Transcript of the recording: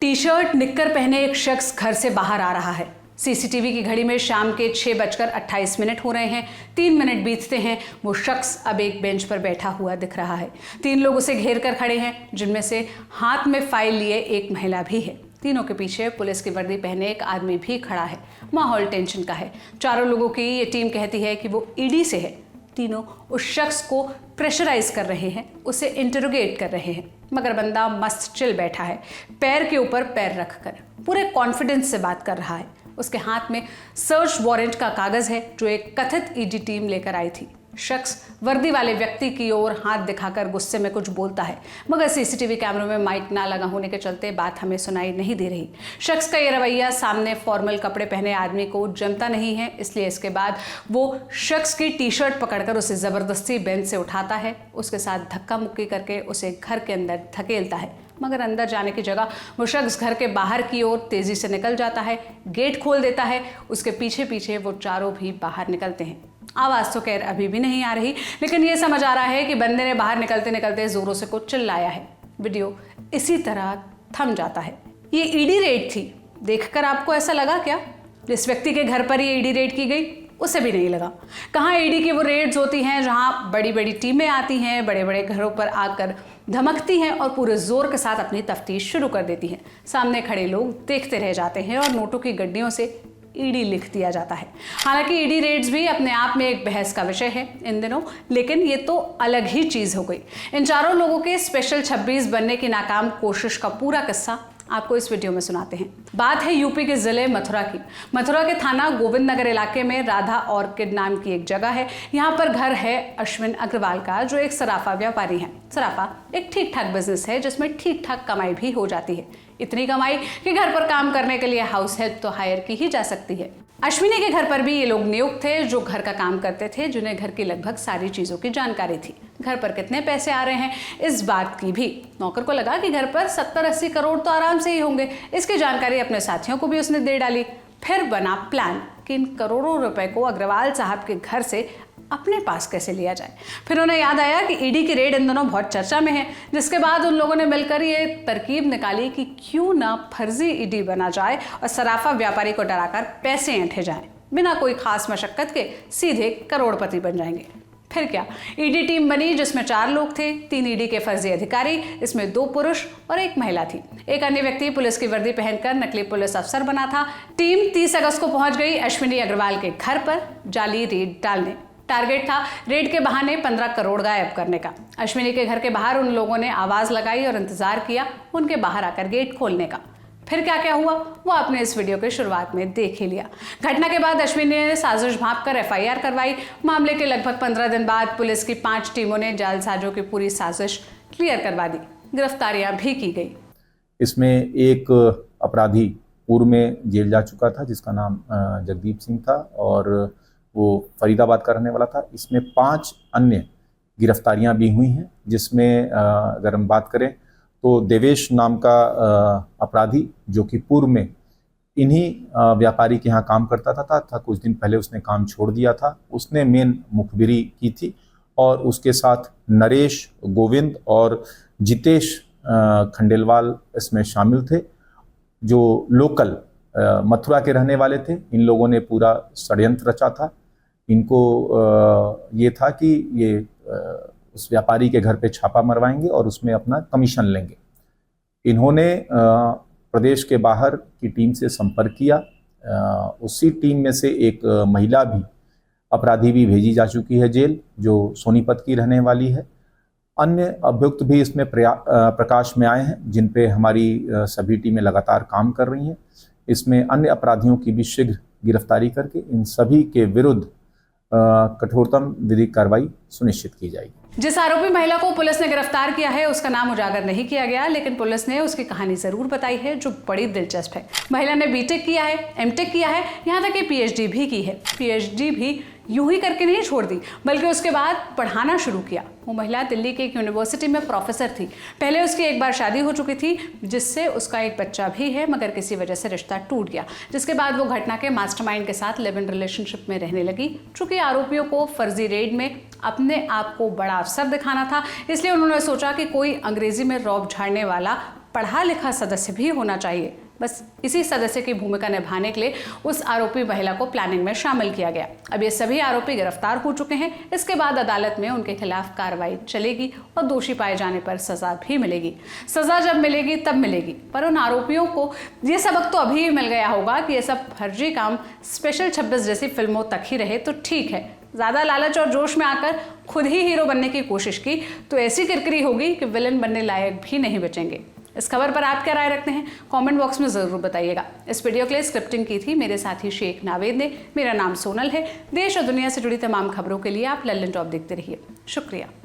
T shirt निक्कर पहने एक शख्स घर से बाहर आ रहा है। सीसीटीवी की घड़ी में शाम के 6:28 हो रहे हैं। 3 मिनट बीतते हैं, वो शख्स अब एक बेंच पर बैठा हुआ दिख रहा है। 3 लोग उसे घेर कर खड़े हैं, जिनमें से हाथ में फाइल लिए एक महिला भी है। तीनों के पीछे पुलिस की वर्दी पहने एक आदमी भी खड़ा है। माहौल टेंशन का है। चारों लोगों की ये टीम कहती है कि वो ईडी से है। तीनों उस शख्स को प्रेशराइज कर रहे हैं, उसे इंटरोगेट कर रहे हैं, मगर बंदा मस्त चिल बैठा है, पैर के ऊपर पैर रखकर पूरे कॉन्फिडेंस से बात कर रहा है। उसके हाथ में सर्च वारंट का कागज है जो एक कथित ईडी टीम लेकर आई थी। शख्स वर्दी वाले व्यक्ति की ओर हाथ दिखाकर गुस्से में कुछ बोलता है, मगर सीसीटीवी कैमरों में माइक ना लगा होने के चलते बात हमें सुनाई नहीं दे रही। शख्स का ये रवैया सामने फॉर्मल कपड़े पहने आदमी को जमता नहीं है, इसलिए इसके बाद वो शख्स की टी शर्ट पकड़कर उसे जबरदस्ती बेंच से उठाता है, उसके साथ धक्का मुक्की करके उसे घर के अंदर धकेलता है। मगर अंदर जाने की जगह वो शख्स घर के बाहर की ओर तेजी से निकल जाता है, गेट खोल देता है। उसके पीछे पीछे वो चारों भी बाहर निकलते हैं। आवाज़ तो खैर अभी भी नहीं आ रही, लेकिन ये समझ आ रहा है कि बंदे ने बाहर निकलते निकलते जोरों से कुछ चिल्लाया है। वीडियो इसी तरह थम जाता है। ये ईडी रेड थी। देखकर आपको ऐसा लगा क्या? जिस व्यक्ति के घर पर ये ईडी रेड की गई उसे भी नहीं लगा। कहाँ ईडी की वो रेड्स होती हैं जहाँ बड़ी बड़ी टीमें आती हैं, बड़े बड़े घरों पर आकर धमकती हैं और पूरे जोर के साथ अपनी तफ्तीश शुरू कर देती हैं। सामने खड़े लोग देखते रह जाते हैं और नोटों की गड्डियों से ईडी लिख दिया जाता है। हालांकि ईडी रेड्स भी अपने आप में एक बहस का विषय है इन दिनों, लेकिन ये तो अलग ही चीज हो गई। इन चारों लोगों के स्पेशल 26 बनने की नाकाम कोशिश का पूरा किस्सा आपको इस वीडियो में सुनाते हैं। बात है यूपी के जिले मथुरा की। मथुरा के थाना गोविंद नगर इलाके में राधा ऑर्किड नाम की एक जगह है। यहाँ पर घर है अश्विन अग्रवाल का, जो एक सराफा व्यापारी है। सराफा एक ठीक ठाक बिजनेस है जिसमें ठीक ठाक कमाई भी हो जाती है। इतनी कमाई कि घर पर काम करने के लिए हाउस हेल्प तो हायर की ही जा सकती है। अश्विनी के घर पर भी ये लोग नियुक्त थे जो घर का काम करते थे, जिन्हें घर की लगभग सारी चीजों की जानकारी थी। घर पर कितने पैसे आ रहे हैं इस बात की भी। नौकर को लगा कि घर पर 70-80 करोड़ तो आराम से ही होंगे। इसकी जानकारी अपने साथियों को भी उसने दे डाली। फिर बना प्लान कि इन करोड़ों रुपए को अग्रवाल साहब के घर से अपने पास कैसे लिया जाए। फिर उन्हें याद आया कि ईडी की रेड इन दोनों बहुत चर्चा में है, जिसके बाद उन लोगों ने मिलकर ये तरकीब निकाली कि क्यों ना फर्जी ईडी बना जाए और सराफा व्यापारी को डराकर पैसे ऐंठे जाएं। बिना कोई खास मशक्कत के सीधे करोड़पति बन जाएंगे। फिर क्या, ईडी टीम बनी जिसमें 4 लोग थे। 3 ईडी के फर्जी अधिकारी, इसमें 2 पुरुष और 1 महिला थी। एक अन्य व्यक्ति पुलिस की वर्दी पहनकर नकली पुलिस अफसर बना था। टीम 30 अगस्त को पहुंच गई अश्विनी अग्रवाल के घर पर जाली रेड डालने। टारगेट था रेड के बहाने 15 करोड़ गायब करने का। अश्विनी के घर के बाहर उन लोगों ने आवाज लगाई और इंतजार किया उनके बाहर आकर गेट खोलने का। फिर क्या क्या हुआ वो आपने इस वीडियो के शुरुआत में देख ही लिया। घटना के बाद अश्विनी ने साजिश भांपकर एफआईआर करवाई। मामले के लगभग 15 दिन बाद पुलिस की 5 टीमों ने जालसाजों की पूरी साजिश क्लियर करवा दी। गिरफ्तारियां भी की गई। इसमें एक अपराधी पूर्व में जेल जा चुका था जिसका नाम जगदीप सिंह था और वो फरीदाबाद का रहने वाला था। इसमें 5 अन्य गिरफ्तारियां भी हुई हैं, जिसमें अगर हम बात करें तो देवेश नाम का अपराधी जो कि पूर्व में इन्हीं व्यापारी के यहाँ काम करता था कुछ दिन पहले उसने काम छोड़ दिया था। उसने मेन मुखबिरी की थी और उसके साथ नरेश, गोविंद और जितेश खंडेलवाल इसमें शामिल थे, जो लोकल मथुरा के रहने वाले थे। इन लोगों ने पूरा षड्यंत्र रचा था। इनको ये था कि ये उस व्यापारी के घर पे छापा मरवाएंगे और उसमें अपना कमीशन लेंगे। इन्होंने प्रदेश के बाहर की टीम से संपर्क किया। उसी टीम में से एक महिला भी अपराधी भी भेजी जा चुकी है जेल, जो सोनीपत की रहने वाली है। अन्य अभियुक्त भी इसमें प्रकाश में आए हैं, जिन पे हमारी सभी टीमें लगातार काम कर रही हैं। इसमें अन्य अपराधियों की भी शीघ्र गिरफ्तारी करके इन सभी के विरुद्ध कठोरतम विधिक कार्रवाई सुनिश्चित की जाएगी। जिस आरोपी महिला को पुलिस ने गिरफ्तार किया है उसका नाम उजागर नहीं किया गया, लेकिन पुलिस ने उसकी कहानी जरूर बताई है जो बड़ी दिलचस्प है। महिला ने बीटेक किया है, एमटेक किया है, यहाँ तक कि पीएचडी भी की है। पीएचडी भी यूं ही करके नहीं छोड़ दी, बल्कि उसके बाद पढ़ाना शुरू किया। वो महिला दिल्ली की एक यूनिवर्सिटी में प्रोफेसर थी। पहले उसकी एक बार शादी हो चुकी थी, जिससे उसका एक बच्चा भी है, मगर किसी वजह से रिश्ता टूट गया, जिसके बाद वो घटना के मास्टरमाइंड के साथ लिव इन रिलेशनशिप में रहने लगी। चूंकि आरोपियों को फर्जी रेड में अपने आप को बड़ा अफसर दिखाना था, इसलिए उन्होंने सोचा कि कोई अंग्रेजी में रौब झाड़ने वाला पढ़ा लिखा सदस्य भी होना चाहिए। बस इसी सदस्य की भूमिका निभाने के लिए उस आरोपी महिला को प्लानिंग में शामिल किया गया। अब ये सभी आरोपी गिरफ्तार हो चुके हैं। इसके बाद अदालत में उनके खिलाफ कार्रवाई चलेगी और दोषी पाए जाने पर सजा भी मिलेगी। सजा जब मिलेगी तब मिलेगी, पर उन आरोपियों को ये सबक तो अभी ही मिल गया होगा कि ये सब फर्जी काम स्पेशल 26 जैसी फिल्मों तक ही रहे तो ठीक है। ज़्यादा लालच और जोश में आकर खुद ही हीरो बनने की कोशिश की तो ऐसी किरकिरी होगी कि विलन बनने लायक भी नहीं बचेंगे। इस खबर पर आप क्या राय रखते हैं, कमेंट बॉक्स में ज़रूर बताइएगा। इस वीडियो के लिए स्क्रिप्टिंग की थी मेरे साथी शेख नावेद ने। मेरा नाम सोनल है। देश और दुनिया से जुड़ी तमाम खबरों के लिए आप लल्लन टॉप देखते रहिए। शुक्रिया।